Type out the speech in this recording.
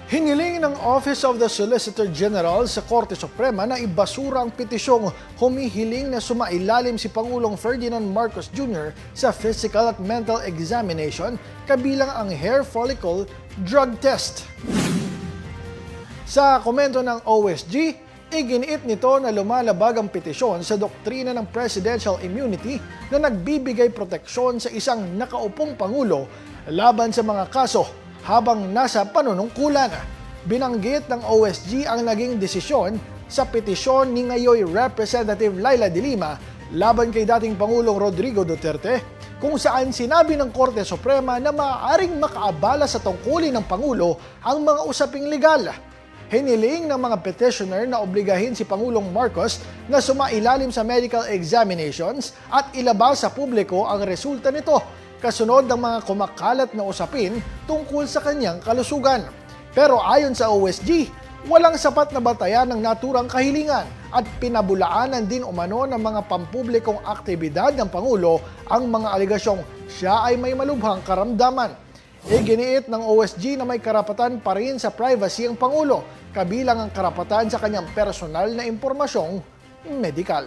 Hiniling ng Office of the Solicitor General sa Korte Suprema na ibasura ang petisyong humihiling na sumailalim si Pangulong Ferdinand Marcos Jr. sa physical at mental examination kabilang ang hair follicle drug test. Sa komento ng OSG, iginiit nito na lumalabag ang petisyon sa doktrina ng presidential immunity na nagbibigay proteksyon sa isang nakaupong Pangulo laban sa mga kaso habang nasa panunungkulan. Binanggit ng OSG ang naging desisyon sa petisyon ni ngayoy Representative Laila de Lima laban kay dating Pangulong Rodrigo Duterte, kung saan sinabi ng Korte Suprema na maaaring makaabala sa tungkulin ng Pangulo ang mga usaping legal. Hiniling ng mga petitioner na obligahin si Pangulong Marcos na sumailalim sa medical examinations at ilabas sa publiko ang resulta nito, kasunod ng mga kumakalat na usapin tungkol sa kanyang kalusugan. Pero ayon sa OSG, walang sapat na batayan ng naturang kahilingan at pinabulaanan din umano ng mga pampublikong aktibidad ng Pangulo ang mga aligasyong siya ay may malubhang karamdaman. Iginiit ng OSG na may karapatan pa rin sa privacy ang Pangulo, kabilang ang karapatan sa kanyang personal na impormasyong medikal.